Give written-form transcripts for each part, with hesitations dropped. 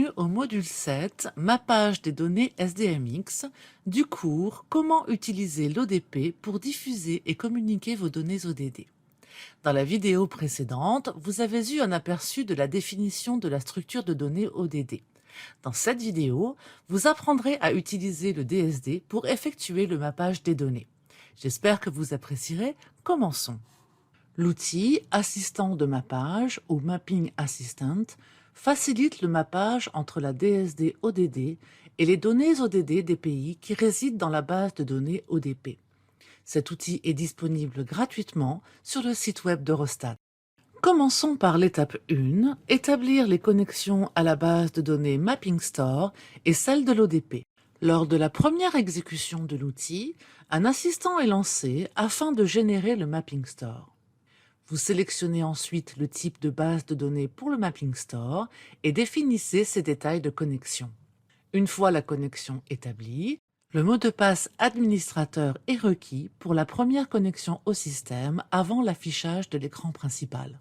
Bienvenue au module 7, Mappage des données SDMX, du cours Comment utiliser l'ODP pour diffuser et communiquer vos données ODD. Dans la vidéo précédente, vous avez eu un aperçu de la définition de la structure de données ODD. Dans cette vidéo, vous apprendrez à utiliser le DSD pour effectuer le mappage des données. J'espère que vous apprécierez. Commençons. L'outil Assistant de mappage ou Mapping Assistant facilite le mappage entre la DSD ODD et les données ODD des pays qui résident dans la base de données ODP. Cet outil est disponible gratuitement sur le site web d'Eurostat. Commençons par l'étape 1, établir les connexions à la base de données Mapping Store et celle de l'ODP. Lors de la première exécution de l'outil, un assistant est lancé afin de générer le Mapping Store. Vous sélectionnez ensuite le type de base de données pour le Mapping Store et définissez ses détails de connexion. Une fois la connexion établie, le mot de passe administrateur est requis pour la première connexion au système avant l'affichage de l'écran principal.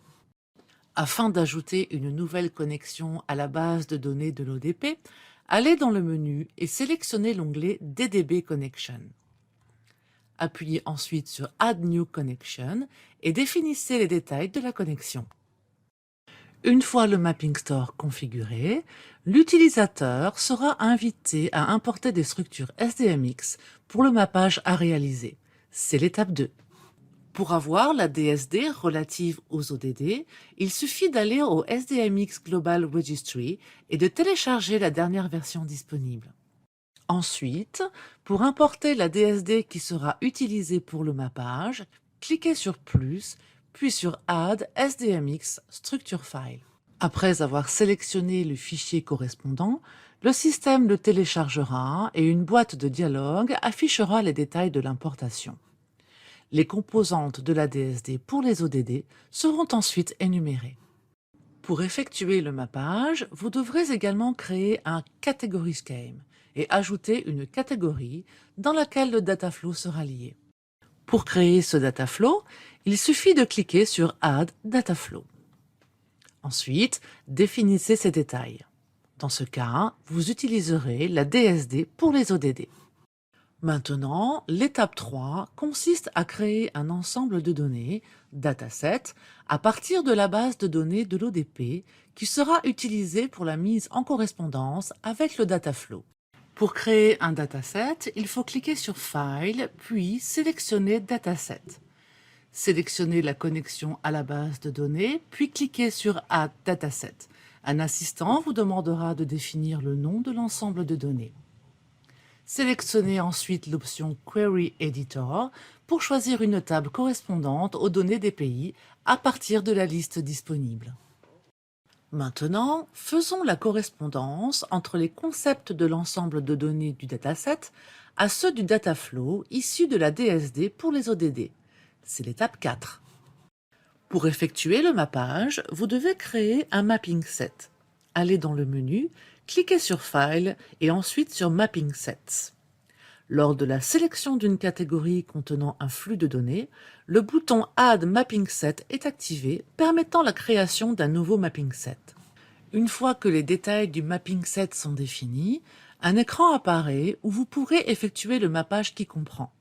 Afin d'ajouter une nouvelle connexion à la base de données de l'ODP, allez dans le menu et sélectionnez l'onglet DDB Connection. Appuyez ensuite sur Add New Connection et définissez les détails de la connexion. Une fois le Mapping Store configuré, l'utilisateur sera invité à importer des structures SDMX pour le mappage à réaliser. C'est l'étape 2. Pour avoir la DSD relative aux ODD, il suffit d'aller au SDMX Global Registry et de télécharger la dernière version disponible. Ensuite, pour importer la DSD qui sera utilisée pour le mappage, cliquez sur Plus, puis sur Add SDMX Structure File. Après avoir sélectionné le fichier correspondant, le système le téléchargera et une boîte de dialogue affichera les détails de l'importation. Les composantes de la DSD pour les ODD seront ensuite énumérées. Pour effectuer le mappage, vous devrez également créer un Category Scheme et ajouter une catégorie dans laquelle le dataflow sera lié. Pour créer ce dataflow, il suffit de cliquer sur Add Dataflow. Ensuite, définissez ces détails. Dans ce cas, vous utiliserez la DSD pour les ODD. Maintenant, l'étape 3 consiste à créer un ensemble de données, dataset, à partir de la base de données de l'ODP qui sera utilisée pour la mise en correspondance avec le dataflow. Pour créer un dataset, il faut cliquer sur File, puis sélectionner Dataset. Sélectionnez la connexion à la base de données, puis cliquez sur Add Dataset. Un assistant vous demandera de définir le nom de l'ensemble de données. Sélectionnez ensuite l'option Query Editor pour choisir une table correspondante aux données des pays à partir de la liste disponible. Maintenant, faisons la correspondance entre les concepts de l'ensemble de données du dataset à ceux du dataflow issu de la DSD pour les ODD. C'est l'étape 4. Pour effectuer le mappage, vous devez créer un mapping set. Allez dans le menu, cliquez sur File et ensuite sur Mapping Sets. Lors de la sélection d'une catégorie contenant un flux de données, le bouton Add Mapping Set est activé, permettant la création d'un nouveau mapping set. Une fois que les détails du mapping set sont définis, un écran apparaît où vous pourrez effectuer le mappage qui comprend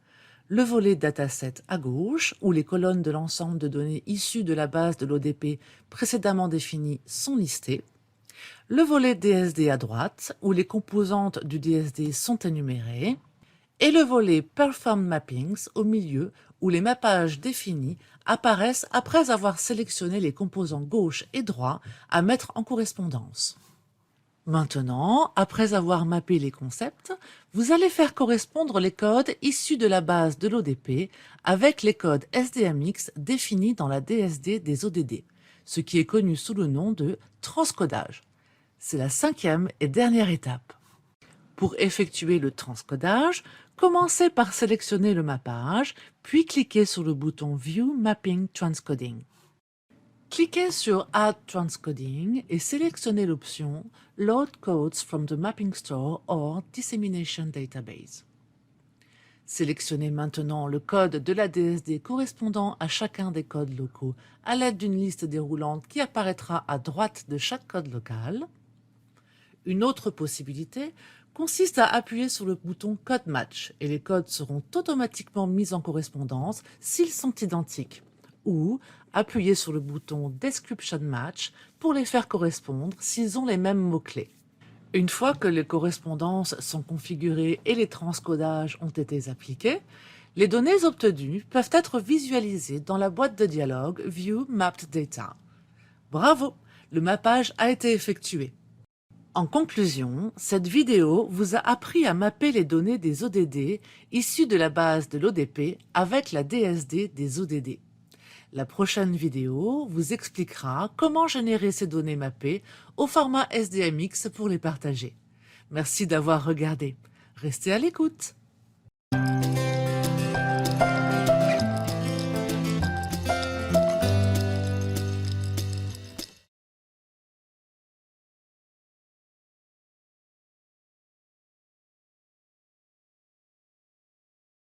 le volet Dataset à gauche, où les colonnes de l'ensemble de données issues de la base de l'ODP précédemment définies sont listées, le volet DSD à droite, où les composantes du DSD sont énumérées, et le volet Performed Mappings au milieu, où les mappages définis apparaissent après avoir sélectionné les composants gauche et droit à mettre en correspondance. Maintenant, après avoir mappé les concepts, vous allez faire correspondre les codes issus de la base de l'ODP avec les codes SDMX définis dans la DSD des ODD, ce qui est connu sous le nom de transcodage. C'est la 5e et dernière étape. Pour effectuer le transcodage, commencez par sélectionner le mappage, puis cliquez sur le bouton View Mapping Transcoding. Cliquez sur Add Transcoding et sélectionnez l'option Load Codes from the Mapping Store or Dissemination Database. Sélectionnez maintenant le code de la DSD correspondant à chacun des codes locaux à l'aide d'une liste déroulante qui apparaîtra à droite de chaque code local. Une autre possibilité consiste à appuyer sur le bouton Code Match et les codes seront automatiquement mis en correspondance s'ils sont identiques. Ou appuyer sur le bouton Description Match pour les faire correspondre s'ils ont les mêmes mots-clés. Une fois que les correspondances sont configurées et les transcodages ont été appliqués, les données obtenues peuvent être visualisées dans la boîte de dialogue View Mapped Data. Bravo, le mappage a été effectué. En conclusion, cette vidéo vous a appris à mapper les données des ODD issues de la base de l'ODP avec la DSD des ODD. La prochaine vidéo vous expliquera comment générer ces données mappées au format SDMX pour les partager. Merci d'avoir regardé. Restez à l'écoute.